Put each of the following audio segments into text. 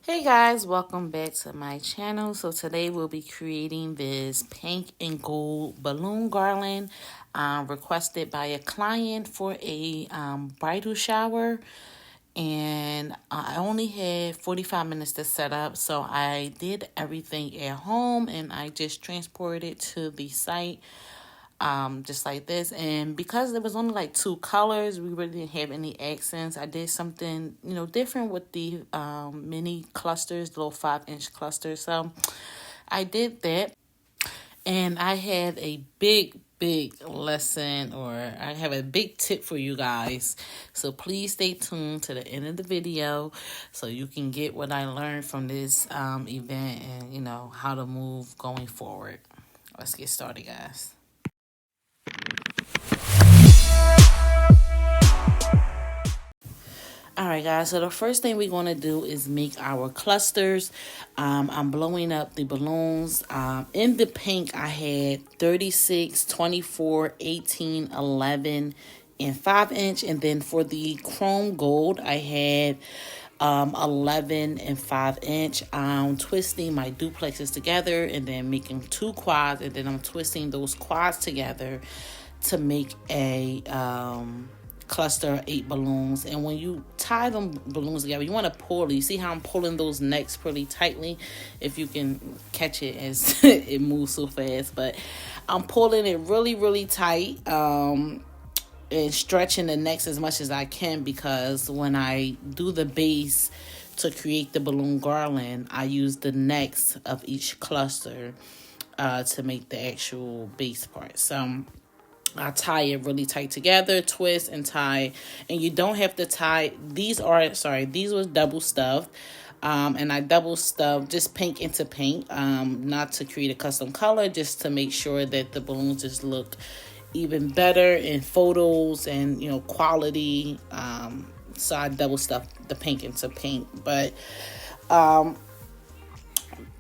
Hey guys, welcome back to my channel. So today we'll be creating this pink and gold balloon garland requested by a client for a bridal shower. And I only had 45 minutes to set up, so I did everything at home and I just transported it to the site just like this. And because there was only like two colors, we really didn't have any accents. I did something, different with the mini clusters, the little 5-inch clusters. So I did that. And I had a big lesson, or I have a big tip for you guys. So please stay tuned to the end of the video so you can get what I learned from this event and, how to move going forward. Let's get started, guys. Alright guys, so the first thing we're going to do is make our clusters. I'm blowing up the balloons. In the pink I had 36, 24, 18, 11, and 5-inch. And then for the chrome gold I had 11 and 5-inch. I'm twisting my duplexes together and then making two quads. And then I'm twisting those quads together to make a cluster of 8 balloons. And when you tie them balloons together, you want to pull. You see how I'm pulling those necks pretty tightly, if you can catch it as it moves so fast. But I'm pulling it really tight and stretching the necks as much as I can, because when I do the base to create the balloon garland, I use the necks of each cluster to make the actual base part. So I tie it really tight together, twist and tie. And you don't have to tie. These was double stuffed. And I double stuffed just pink into pink, not to create a custom color, just to make sure that the balloons just look even better in photos and, quality. So I double stuffed the pink into pink. But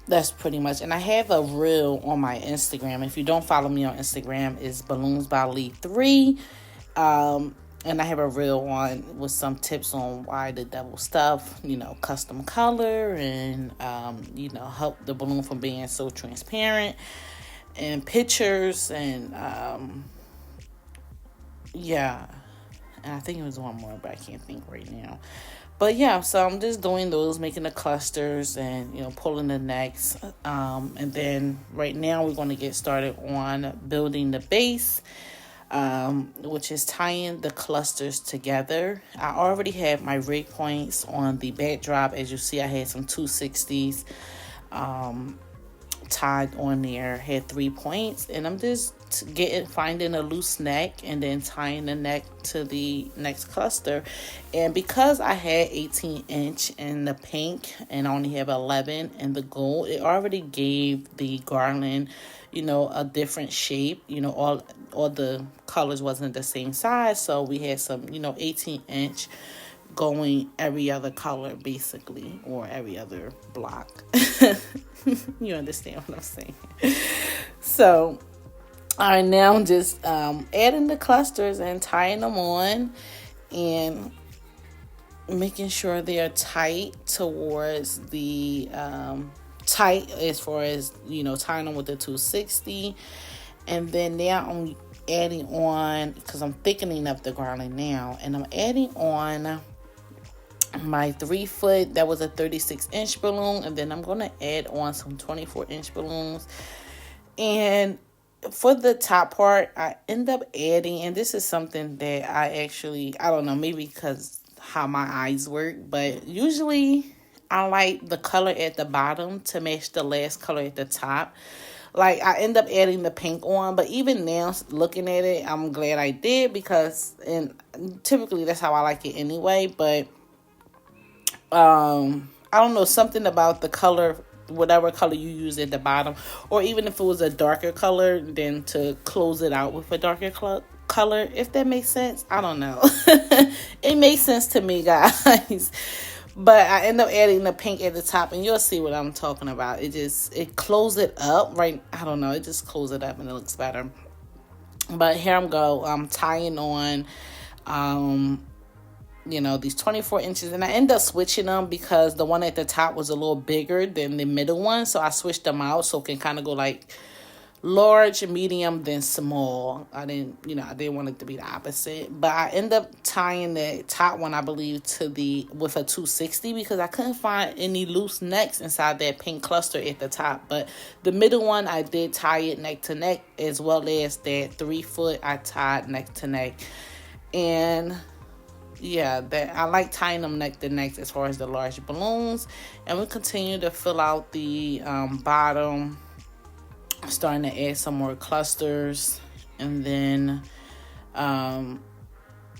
that's pretty much. And I have a reel on my Instagram. If you don't follow me on Instagram, it's Balloons by Lee 3. And I have a reel on with some tips on why the double stuff, custom color, and help the balloon from being so transparent, and pictures, and and I think it was one more, but I can't think right now. But yeah, so I'm just doing those, making the clusters and, pulling the necks. And then right now we're going to get started on building the base, which is tying the clusters together. I already have my rig points on the backdrop. As you see, I had some 260s tied on there, had 3 points, and I'm just finding a loose neck and then tying the neck to the next cluster. And because I had 18-inch in the pink and I only have 11 in the gold, it already gave the garland a different shape. All the colors wasn't the same size, so we had some 18-inch going every other color basically, or every other block. You understand what I'm saying? So I now just adding the clusters and tying them on and making sure they are tight towards the tight as far as tying them with the 260. And then now I'm adding on, because I'm thickening up the garland now, and I'm adding on my 3-foot. That was a 36-inch balloon, and then I'm going to add on some 24-inch balloons. And for the top part, I end up adding, and this is something that I don't know, maybe because how my eyes work, but usually I like the color at the bottom to match the last color at the top. Like, I end up adding the pink on, but even now, looking at it, I'm glad I did, because, and typically that's how I like it anyway, but I don't know, something about the color, whatever color you use at the bottom, or even if it was a darker color, then to close it out with a darker color, if that makes sense. I don't know. It makes sense to me, guys. But I end up adding the pink at the top, and you'll see what I'm talking about. It closes it up, right? I don't know. It just closes it up and it looks better. But here I'm tying on these 24 inches, and I ended up switching them because the one at the top was a little bigger than the middle one, so I switched them out so it can kind of go like large, medium, then small. I didn't want it to be the opposite, but I ended up tying the top one, I believe, with a 260 because I couldn't find any loose necks inside that pink cluster at the top. But the middle one, I did tie it neck to neck, as well as that 3 foot I tied neck to neck. And yeah, that I like tying them neck to neck as far as the large balloons. And we continue to fill out the bottom, starting to add some more clusters. And then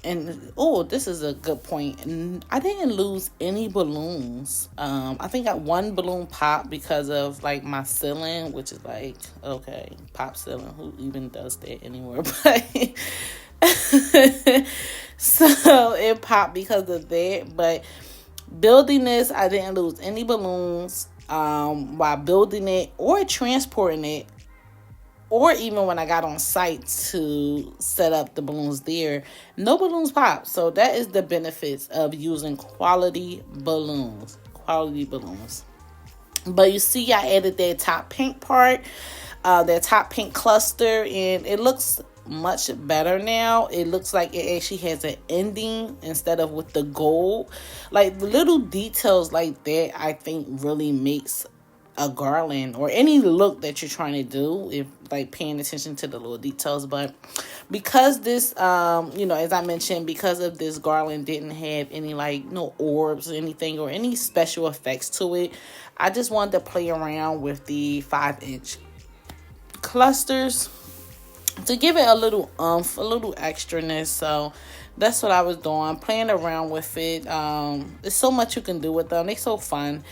this is a good point, I didn't lose any balloons. I think one balloon popped because of like my ceiling, which is like, okay, pop ceiling, who even does that anymore? But so it popped because of that. But building this, I didn't lose any balloons while building it or transporting it, or even when I got on site to set up the balloons there. No balloons popped. So that is the benefits of using quality balloons. But you see, I added that top pink part, that top pink cluster, and it looks much better now. It looks like it actually has an ending instead of with the gold. Like the little details like that, I think really makes a garland or any look that you're trying to do, if like paying attention to the little details. But because this as I mentioned, because of this garland didn't have any like no orbs or anything or any special effects to it, I just wanted to play around with the 5-inch clusters to give it a little a little extraness. So that's what I was doing, playing around with it. There's so much you can do with them. They're so fun.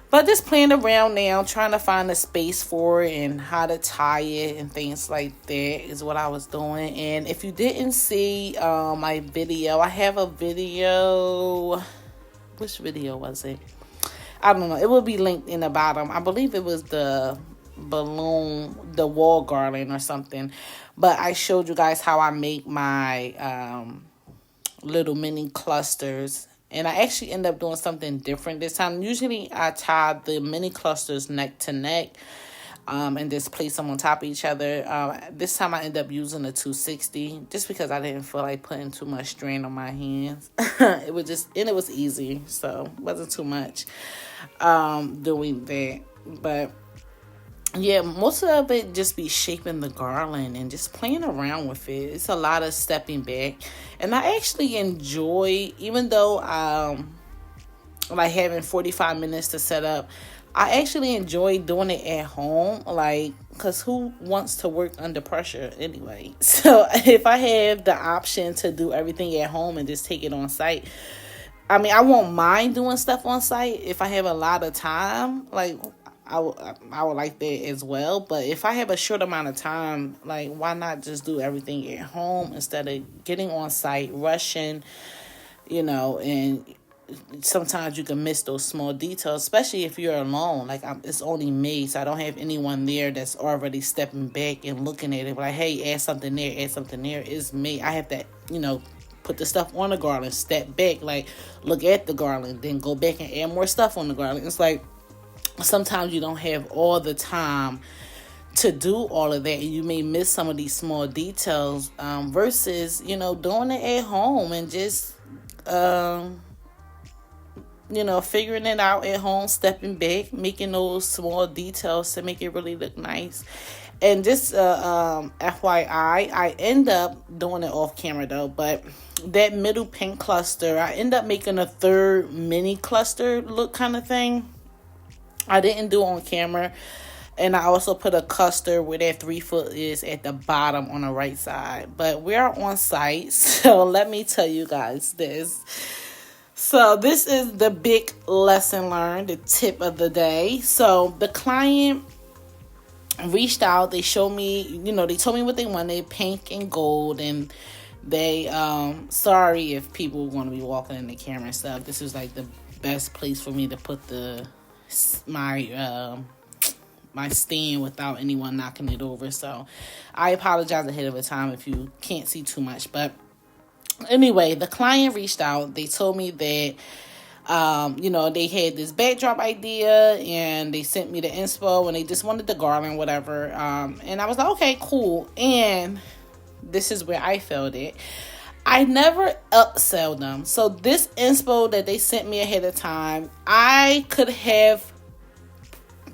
But just playing around now, trying to find a space for it and how to tie it and things like that is what I was doing. And if you didn't see my video, I have a video. Which video was it? I don't know. It will be linked in the bottom. I believe it was the balloon, the wall garland or something. But I showed you guys how I make my little mini clusters. And I actually end up doing something different this time. Usually I tie the mini clusters neck to neck and just place them on top of each other. This time I end up using a 260 just because I didn't feel like putting too much strain on my hands. It was easy, so it wasn't too much doing that. But yeah, most of it just be shaping the garland and just playing around with it. It's a lot of stepping back. And I actually enjoy, even though like having 45 minutes to set up, I actually enjoy doing it at home. Like, because who wants to work under pressure anyway? So if I have the option to do everything at home and just take it on site, I mean, I won't mind doing stuff on site if I have a lot of time. Like, I would like that as well. But if I have a short amount of time, like, why not just do everything at home instead of getting on site, rushing, and sometimes you can miss those small details, especially if you're alone. Like, it's only me, so I don't have anyone there that's already stepping back and looking at it. Like, hey, add something there, It's me. I have to, put the stuff on the garland, step back, like, look at the garland, then go back and add more stuff on the garland. It's like, sometimes you don't have all the time to do all of that, and you may miss some of these small details versus doing it at home and just figuring it out at home, stepping back, making those small details to make it really look nice. And just FYI, I end up doing it off camera though, but that middle pink cluster, I end up making a third mini cluster look kind of thing. I didn't do it on camera. And I also put a cluster where that 3 foot is at the bottom on the right side. But we are on site, so let me tell you guys this. So this is the big lesson learned, the tip of the day. So the client reached out. They showed me, they told me what they wanted, pink and gold. And they, sorry if people want to be walking in the camera and stuff. This is like the best place for me to put my stand without anyone knocking it over. So I apologize ahead of time if you can't see too much. But Anyway, the client reached out. They told me that they had this backdrop idea and they sent me the inspo and they just wanted the garland, whatever. And I was like, okay, cool. And this is where I felt it. I never upsell them. So this inspo that they sent me ahead of time, I could have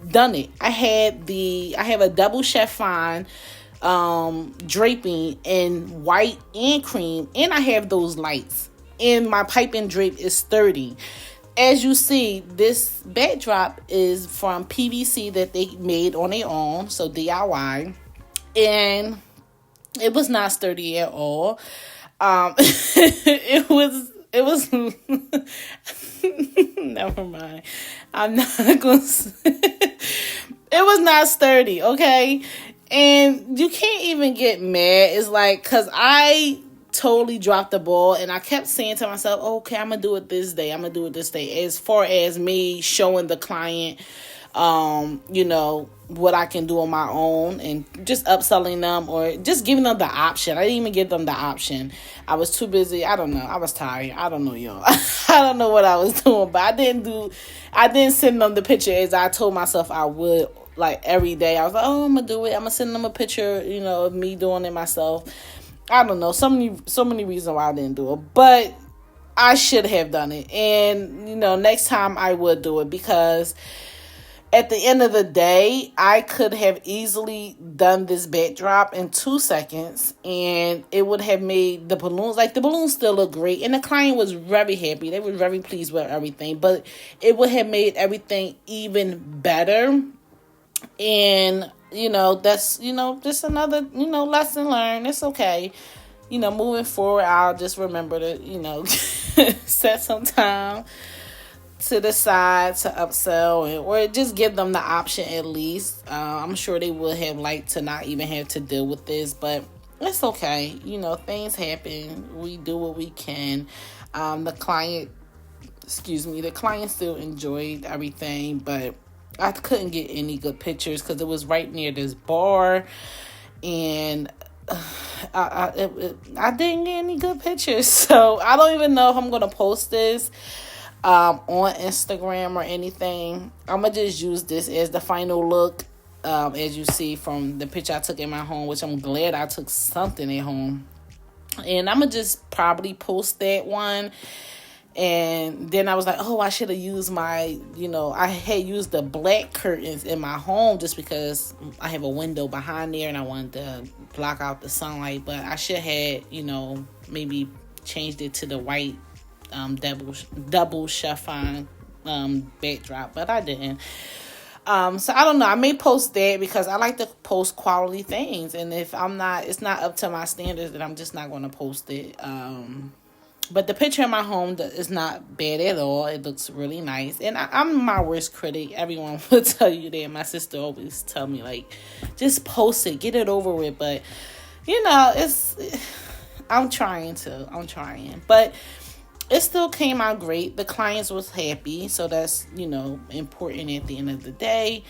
done it. I have a double chiffon draping in white and cream, and I have those lights. And my piping drape is sturdy. As you see, this backdrop is from PVC that they made on their own, so DIY. And it was not sturdy at all. It was never mind. I'm not gonna it was not sturdy, okay? And you can't even get mad. It's like, cause I totally dropped the ball and I kept saying to myself, okay, I'm gonna do it this day. As far as me showing the client what I can do on my own and just upselling them or just giving them the option. I didn't even give them the option. I was too busy. I don't know. I was tired. I don't know, y'all. I don't know what I was doing, but I didn't send them the picture as I told myself I would, like every day. I was like, oh, I'm gonna do it. I'm gonna send them a picture, of me doing it myself. I don't know. So many reasons why I didn't do it, but I should have done it. And, next time I would do it, because at the end of the day, I could have easily done this backdrop in 2 seconds and it would have made the balloons still look great. And the client was very happy. They were very pleased with everything, but it would have made everything even better. And, that's, just another, lesson learned. It's okay. Moving forward, I'll just remember to, set some time to the side to upsell or just give them the option at least. I'm sure they would have liked to not even have to deal with this, but it's okay. Things happen. We do what we can. The client still enjoyed everything, but I couldn't get any good pictures because it was right near this bar, and I didn't get any good pictures. So I don't even know if I'm gonna post this on Instagram or anything. I'm gonna just use this as the final look, as you see from the picture I took in my home, which I'm glad I took something at home. And I'm gonna just probably post that one. And then I was like, oh, I should have used I had used the black curtains in my home just because I have a window behind there and I wanted to block out the sunlight. But I should have, maybe changed it to the white double chiffon backdrop, but I didn't. So I don't know. I may post that because I like to post quality things, and if it's not up to my standards, then I'm just not going to post it. But the picture in my home is not bad at all. It looks really nice, and I'm my worst critic. Everyone will tell you that. My sister always tell me, like, just post it, get it over with. But I'm trying, but it still came out great. The clients was happy, so that's important at the end of the day.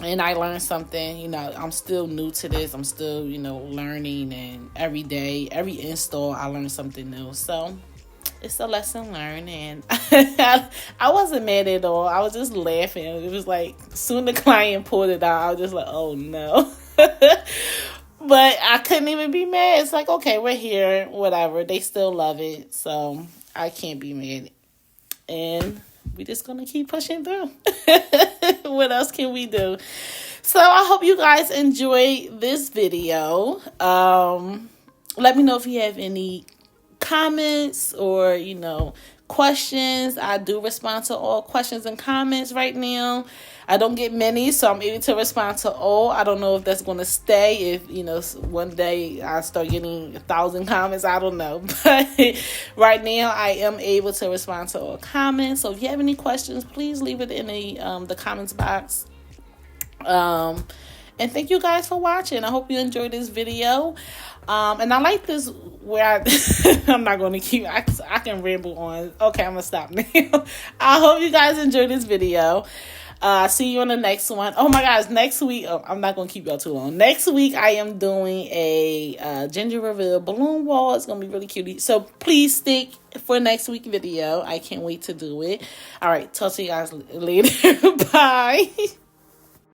And I learned something. I'm still new to this. I'm still learning, and every day, every install, I learn something new. So it's a lesson learned, and I wasn't mad at all. I was just laughing. It was like soon the client pulled it out, I was just like, oh no. But I couldn't even be mad. It's like, okay, we're here, whatever. They still love it, so I can't be mad. And we're just going to keep pushing through. What else can we do? So I hope you guys enjoyed this video. Let me know if you have any comments or, questions. I do respond to all questions and comments right now. I don't get many, so I'm able to respond to all. I don't know if that's going to stay. If, one day I start getting 1,000 comments, I don't know. But right now, I am able to respond to all comments. So if you have any questions, please leave it in the comments box. And thank you guys for watching. I hope you enjoyed this video. And I like this where I'm not going to keep, I can ramble on. Okay, I'm going to stop now. I hope you guys enjoyed this video. See you on the next one. Oh my gosh, next week, I'm not going to keep y'all too long. Next week, I am doing a ginger reveal balloon wall. It's going to be really cute. So please stick for next week video. I can't wait to do it. All right, talk to you guys later. Bye.